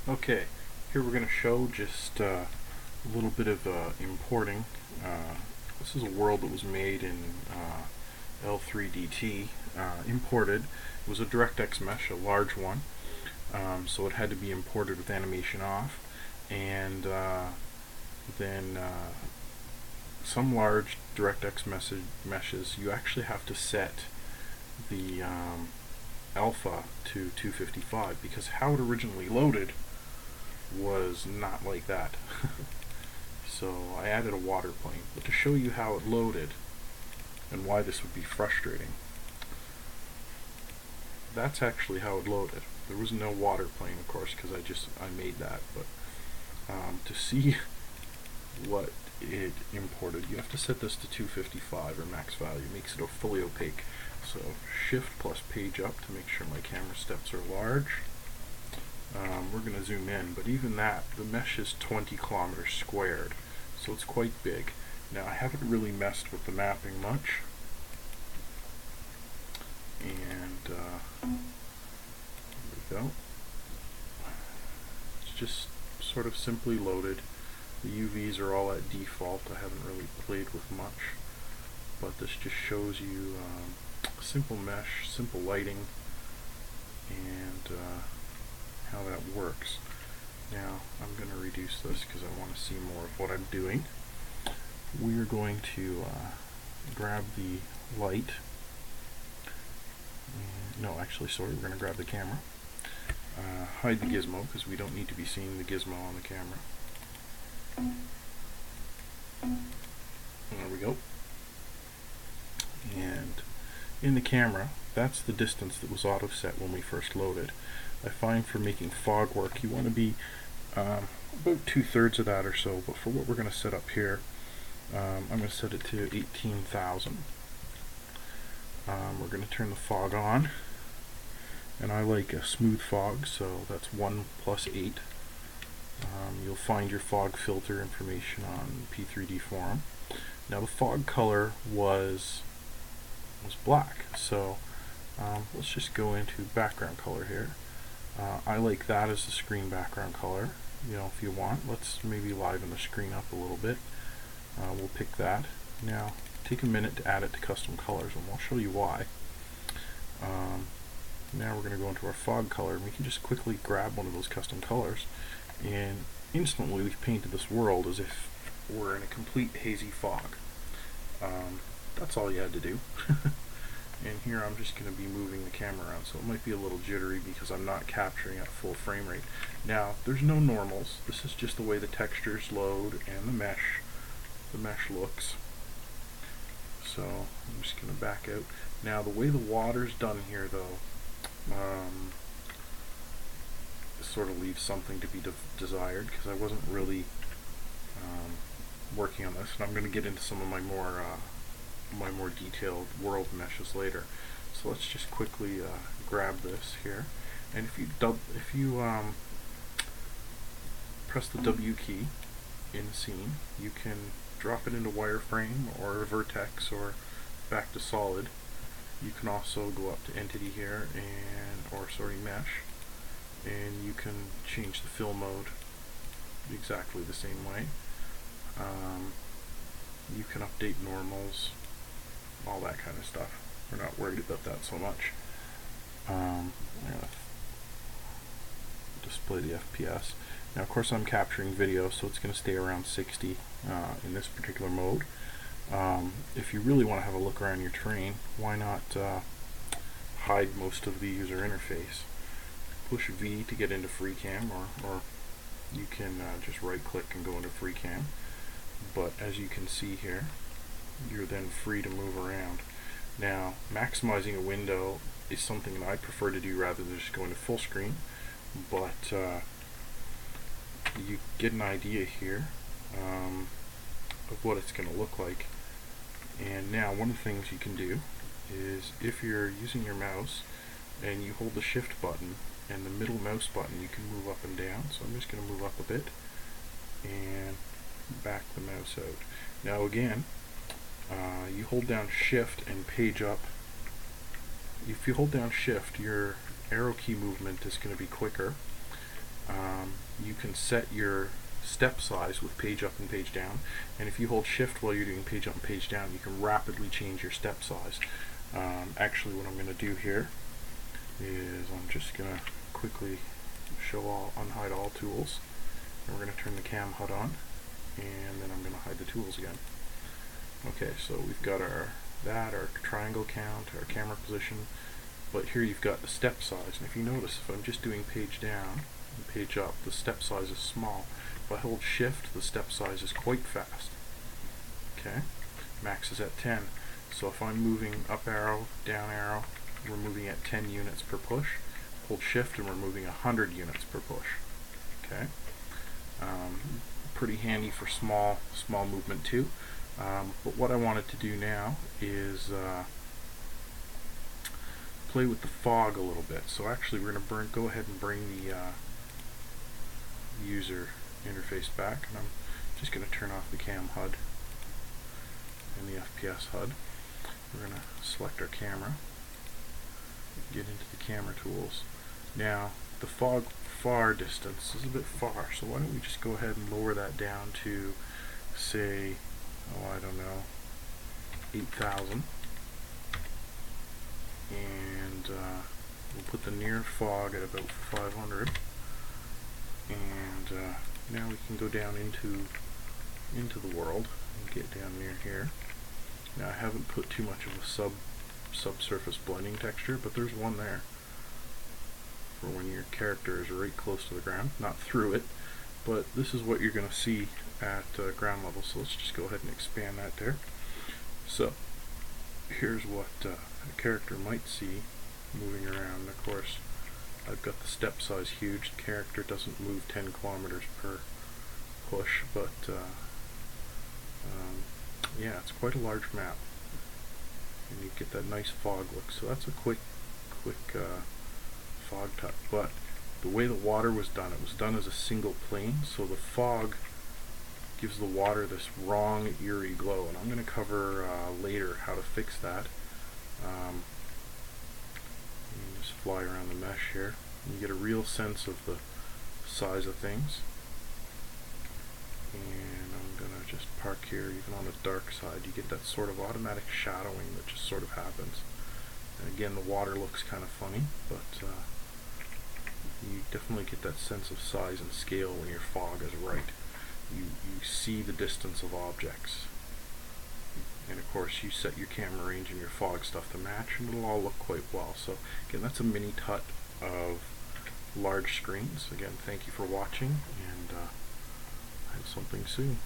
Okay, here we're going to show just a little bit of importing. This is a world that was made in L3DT, imported. It was a DirectX mesh, a large one, so it had to be imported with animation off, and then some large DirectX meshes you actually have to set the alpha to 255 because how it originally loaded was not like that. So I added a water plane, but to show you how it loaded and why this would be frustrating, that's actually how it loaded. There was no water plane, of course, because I made that, but to see what it imported, you have to set this to 255 or max value. It makes it fully opaque. So shift plus page up to make sure my camera steps are large. We're going to zoom in, but even that, the mesh is 20 kilometers squared, so it's quite big. Now I haven't really messed with the mapping much, and there we go. It's just sort of simply loaded. The UVs are all at default. I haven't really played with much, but this just shows you simple mesh, simple lighting, and how that works. Now I'm going to reduce this because I want to see more of what I'm doing. We are going to grab the light. No, actually, sorry, we're going to grab the camera. Hide the gizmo because we don't need to be seeing the gizmo on the camera. There we go. And in the camera, that's the distance that was auto set when we first loaded. I find for making fog work, you want to be about 2/3 of that or so, but for what we're going to set up here, I'm going to set it to 18,000. We're going to turn the fog on, and I like a smooth fog, so that's 1 + 8. You'll find your fog filter information on P3D forum. Now the fog color was black, so let's just go into background color here. I like that as the screen background color. You know, if you want, let's maybe liven the screen up a little bit. We'll pick that. Now take a minute to add it to custom colors, and we'll show you why. Now we're going to go into our fog color, and we can just quickly grab one of those custom colors, and instantly we've painted this world as if we're in a complete hazy fog. That's all you had to do. And here I'm just going to be moving the camera around, so it might be a little jittery because I'm not capturing at full frame rate. Now, there's no normals. This is just the way the textures load and the mesh looks. So I'm just going to back out. Now, the way the water's done here, though, sort of leaves something to be desired because I wasn't really working on this, and I'm going to get into some of my more detailed world meshes later. So let's just quickly grab this here, and if you press the W key in scene, you can drop it into wireframe or vertex or back to solid. You can also go up to entity here or mesh, and you can change the fill mode exactly the same way. You can update normals, all that kind of stuff. We're not worried about that so much. I'm going to display the FPS. Now, of course, I'm capturing video, so it's going to stay around 60 in this particular mode. If you really want to have a look around your terrain, why not hide most of the user interface? Push V to get into FreeCam, or you can just right-click and go into FreeCam. But as you can see here, you're then free to move around. Now, maximizing a window is something that I prefer to do rather than just going to full screen, but you get an idea here of what it's going to look like. And now, one of the things you can do is, if you're using your mouse and you hold the shift button and the middle mouse button, you can move up and down. So I'm just going to move up a bit and back the mouse out. Now again, you hold down shift and page up. If you hold down shift, your arrow key movement is going to be quicker. can set your step size with page up and page down, and if you hold shift while you're doing page up and page down, you can rapidly change your step size. Actually, what I'm going to do here is I'm just going to quickly unhide all tools, and we're going to turn the cam HUD on, and then I'm going to hide the tools again. Okay, so we've got our triangle count, our camera position, but here you've got the step size, and if you notice, if I'm just doing page down and page up, the step size is small. If I hold shift, the step size is quite fast. Okay, max is at 10, so if I'm moving up arrow, down arrow, we're moving at 10 units per push. Hold shift and we're moving 100 units per push. Okay, pretty handy for small movement too. But what I wanted to do now is play with the fog a little bit. So actually we're going to go ahead and bring the user interface back, and I'm just going to turn off the cam HUD and the FPS HUD. We're going to select our camera, get into the camera tools. Now the far distance is a bit far, so why don't we just go ahead and lower that down to, say, I don't know, 8,000, and we'll put the near fog at about 500, and now we can go down into the world and get down near here. Now I haven't put too much of a subsurface blending texture, but there's one there for when your character is right close to the ground, not through it, but this is what you're going to see at ground level. So let's just go ahead and expand that there. So here's what a character might see moving around. Of course, I've got the step size huge. The character doesn't move 10 kilometers per push, but yeah, it's quite a large map, and you get that nice fog look. So that's a quick fog touch. But the way the water was done, it was done as a single plane, so the fog gives the water this wrong, eerie glow, and I'm going to cover later how to fix that. Just fly around the mesh here, and you get a real sense of the size of things. And I'm going to just park here, even on the dark side. You get that sort of automatic shadowing that just sort of happens. And again, the water looks kind of funny, but you definitely get that sense of size and scale when your fog is right. You see the distance of objects, and of course you set your camera range and your fog stuff to match, and it'll all look quite well. So again, that's a mini tut of large screens. Again, thank you for watching, and have something soon.